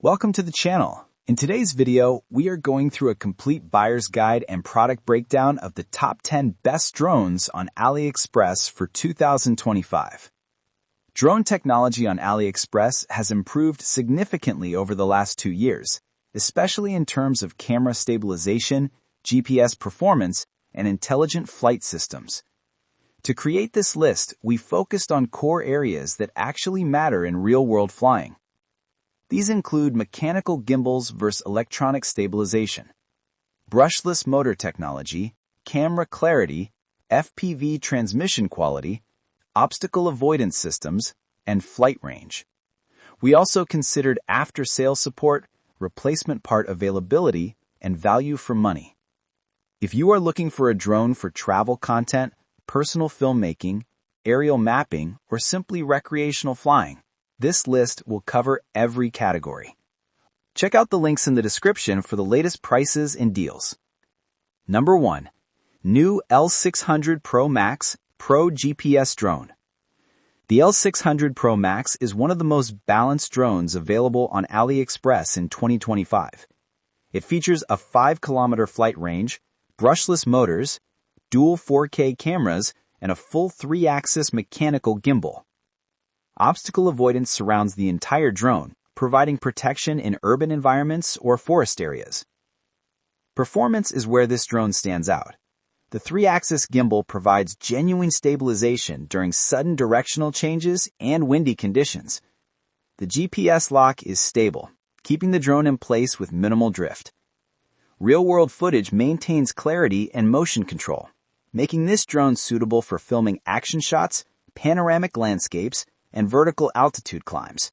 Welcome to the channel. In today's video, we are going through a complete buyer's guide and product breakdown of the top 10 best drones on AliExpress for 2025. Drone technology on AliExpress has improved significantly over the last 2 years, especially in terms of camera stabilization, GPS performance, and intelligent flight systems. To create this list, we focused on core areas that actually matter in real-world flying. These include mechanical gimbals versus electronic stabilization, brushless motor technology, camera clarity, FPV transmission quality, obstacle avoidance systems, and flight range. We also considered after-sale support, replacement part availability, and value for money. If you are looking for a drone for travel content, personal filmmaking, aerial mapping, or simply recreational flying, this list will cover every category. Check out the links in the description for the latest prices and deals. Number 1. New L600 PRO MAX Pro GPS Drone. The L600 PRO MAX is one of the most balanced drones available on AliExpress in 2025. It features a 5-kilometer flight range, brushless motors, dual 4K cameras, and a full 3-axis mechanical gimbal. Obstacle avoidance surrounds the entire drone, providing protection in urban environments or forest areas. Performance is where this drone stands out. The 3-axis gimbal provides genuine stabilization during sudden directional changes and windy conditions. The GPS lock is stable, keeping the drone in place with minimal drift. Real-world footage maintains clarity and motion control, making this drone suitable for filming action shots, panoramic landscapes, and vertical altitude climbs.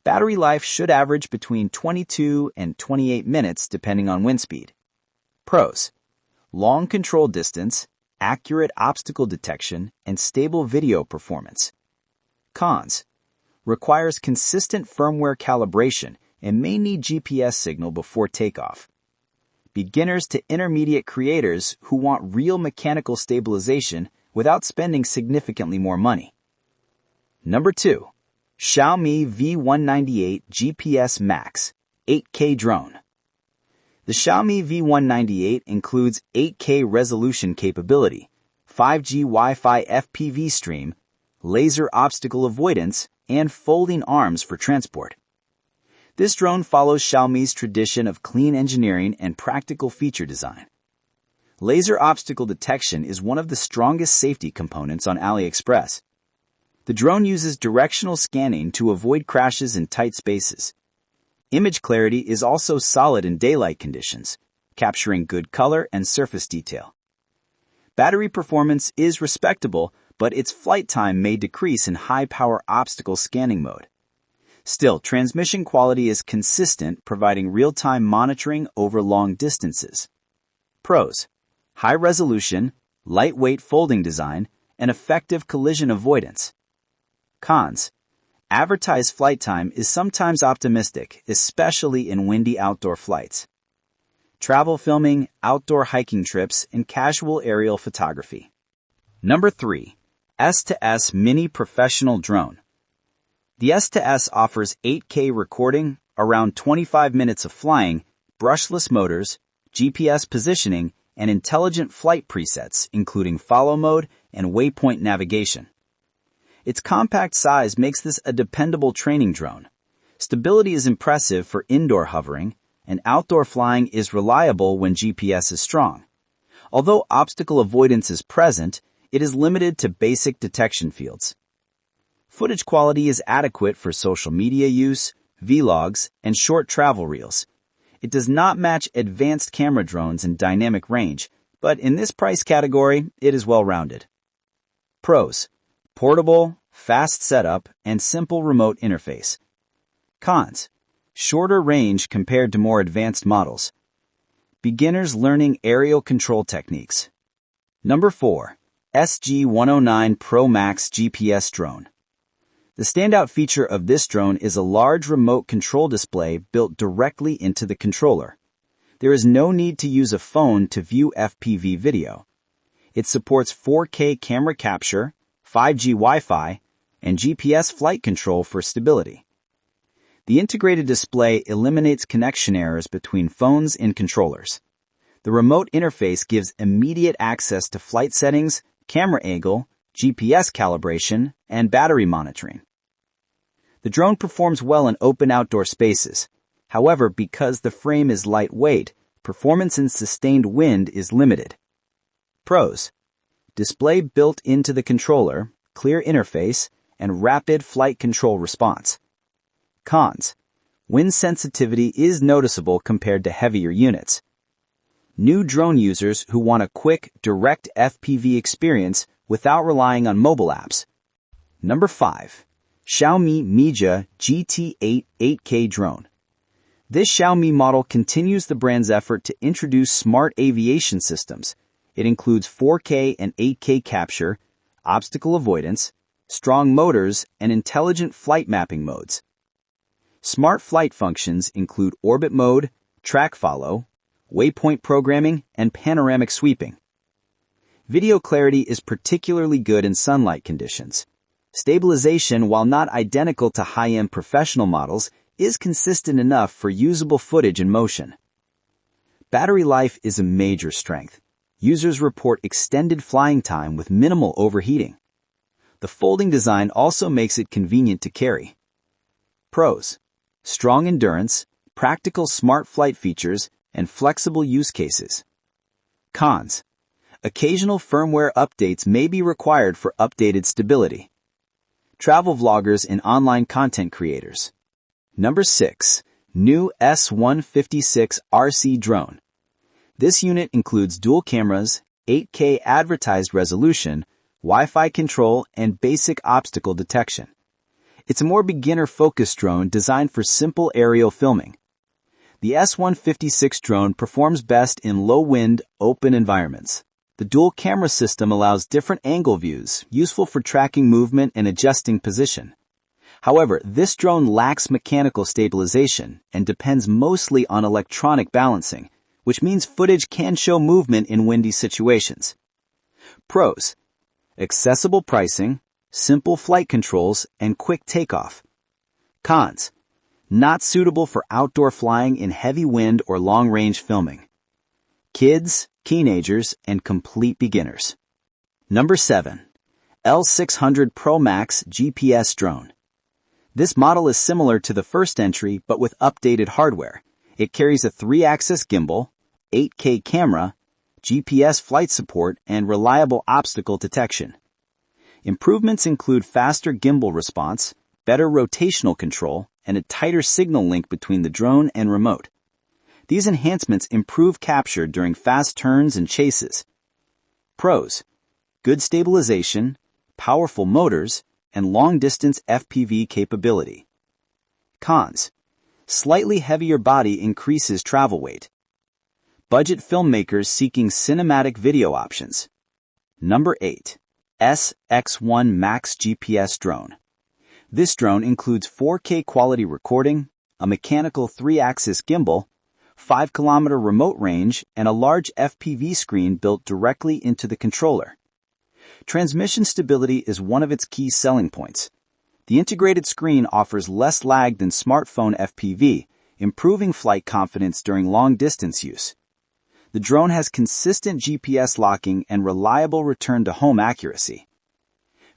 Battery life should average between 22 and 28 minutes depending on wind speed. Pros: long control distance, accurate obstacle detection, and stable video performance. Cons: requires consistent firmware calibration and may need GPS signal before takeoff. Beginners to intermediate creators who want real mechanical stabilization without spending significantly more money. Number 2. Xiaomi V198 GPS Max 8K Drone. The Xiaomi V198 includes 8K resolution capability, 5G Wi-Fi FPV stream, laser obstacle avoidance, and folding arms for transport. This drone follows Xiaomi's tradition of clean engineering and practical feature design. Laser obstacle detection is one of the strongest safety components on AliExpress. The drone uses directional scanning to avoid crashes in tight spaces. Image clarity is also solid in daylight conditions, capturing good color and surface detail. Battery performance is respectable, but its flight time may decrease in high-power obstacle scanning mode. Still, transmission quality is consistent, providing real-time monitoring over long distances. Pros: high resolution, lightweight folding design, and effective collision avoidance. Cons: advertised flight time is sometimes optimistic, especially in windy outdoor flights. Travel filming, outdoor hiking trips, and casual aerial photography. Number 3. S2S Mini Professional Drone. The S2S offers 8K recording, around 25 minutes of flying, brushless motors, GPS positioning, and intelligent flight presets, including follow mode and waypoint navigation. Its compact size makes this a dependable training drone. Stability is impressive for indoor hovering, and outdoor flying is reliable when GPS is strong. Although obstacle avoidance is present, it is limited to basic detection fields. Footage quality is adequate for social media use, vlogs, and short travel reels. It does not match advanced camera drones in dynamic range, but in this price category, it is well-rounded. Pros: portable, fast setup, and simple remote interface. Cons: shorter range compared to more advanced models. Beginners learning aerial control techniques. Number 4. SG109 PRO MAX GPS Drone. The standout feature of this drone is a large remote control display built directly into the controller. There is no need to use a phone to view FPV video. It supports 4K camera capture, 5G Wi-Fi, and GPS flight control for stability. The integrated display eliminates connection errors between phones and controllers. The remote interface gives immediate access to flight settings, camera angle, GPS calibration, and battery monitoring. The drone performs well in open outdoor spaces. However, because the frame is lightweight, performance in sustained wind is limited. Pros: display built into the controller, clear interface, and rapid flight control response. Cons: wind sensitivity is noticeable compared to heavier units. New drone users who want a quick, direct FPV experience without relying on mobile apps. Number 5. Xiaomi Mijia GT8 8K Drone. This Xiaomi model continues the brand's effort to introduce smart aviation systems. It includes 4K and 8K capture, obstacle avoidance, strong motors, and intelligent flight mapping modes. Smart flight functions include orbit mode, track follow, waypoint programming, and panoramic sweeping. Video clarity is particularly good in sunlight conditions. Stabilization, while not identical to high-end professional models, is consistent enough for usable footage in motion. Battery life is a major strength. Users report extended flying time with minimal overheating. The folding design also makes it convenient to carry. Pros: strong endurance, practical smart flight features, and flexible use cases. Cons: occasional firmware updates may be required for updated stability. Travel vloggers and online content creators. Number 6. New S156 RC Drone. This unit includes dual cameras, 8K advertised resolution, Wi-Fi control, and basic obstacle detection. It's a more beginner-focused drone designed for simple aerial filming. The S156 drone performs best in low-wind, open environments. The dual camera system allows different angle views, useful for tracking movement and adjusting position. However, this drone lacks mechanical stabilization and depends mostly on electronic balancing, which means footage can show movement in windy situations. Pros: accessible pricing, simple flight controls, and quick takeoff. Cons: not suitable for outdoor flying in heavy wind or long-range filming. Kids, teenagers, and complete beginners. Number 7. L600 PRO MAX GPS Drone. This model is similar to the first entry but with updated hardware. It carries a 3-axis gimbal, 8K camera, GPS flight support, and reliable obstacle detection. Improvements include faster gimbal response, better rotational control, and a tighter signal link between the drone and remote. These enhancements improve capture during fast turns and chases. Pros: good stabilization, powerful motors, and long-distance FPV capability. Cons: slightly heavier body increases travel weight. Budget filmmakers seeking cinematic video options. Number 8. SX1 Max GPS Drone. This drone includes 4K quality recording, a mechanical 3-axis gimbal, 5-kilometer remote range, and a large FPV screen built directly into the controller. Transmission stability is one of its key selling points. The integrated screen offers less lag than smartphone FPV, improving flight confidence during long-distance use. The drone has consistent GPS locking and reliable return-to-home accuracy.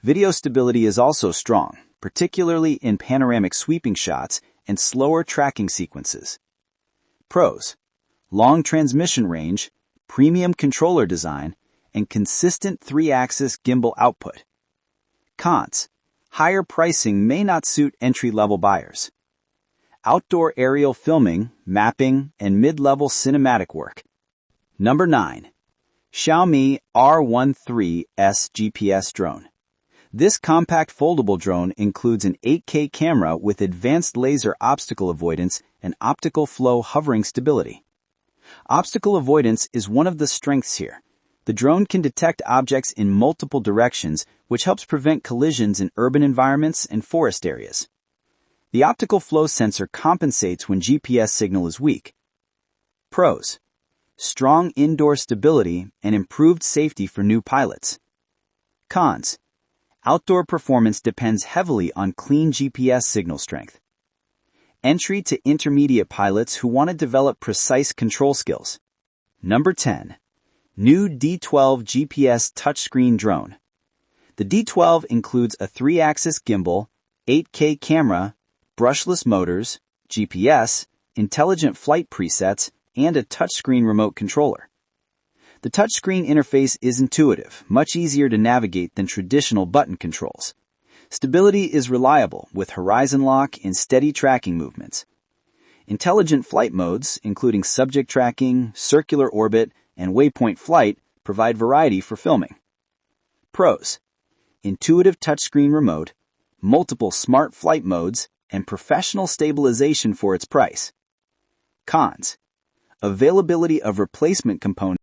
Video stability is also strong, particularly in panoramic sweeping shots and slower tracking sequences. Pros: long transmission range, premium controller design, and consistent 3-axis gimbal output. Cons: higher pricing may not suit entry-level buyers. Outdoor aerial filming, mapping, and mid-level cinematic work. Number 9. Xiaomi R13S GPS Drone. This compact foldable drone includes an 8K camera with advanced laser obstacle avoidance and optical flow hovering stability. Obstacle avoidance is one of the strengths here. The drone can detect objects in multiple directions, which helps prevent collisions in urban environments and forest areas. The optical flow sensor compensates when GPS signal is weak. Pros: strong indoor stability and improved safety for new pilots. Cons: outdoor performance depends heavily on clean GPS signal strength. Entry to intermediate pilots who want to develop precise control skills. Number 10. New D12 GPS touchscreen drone. The D12 includes a 3-axis gimbal, 8K camera, brushless motors, GPS, intelligent flight presets, and a touchscreen remote controller. The touchscreen interface is intuitive, much easier to navigate than traditional button controls. Stability is reliable, with horizon lock and steady tracking movements. Intelligent flight modes, including subject tracking, circular orbit, and waypoint flight, provide variety for filming. Pros: intuitive touchscreen remote, multiple smart flight modes, and professional stabilization for its price. Cons: availability of replacement components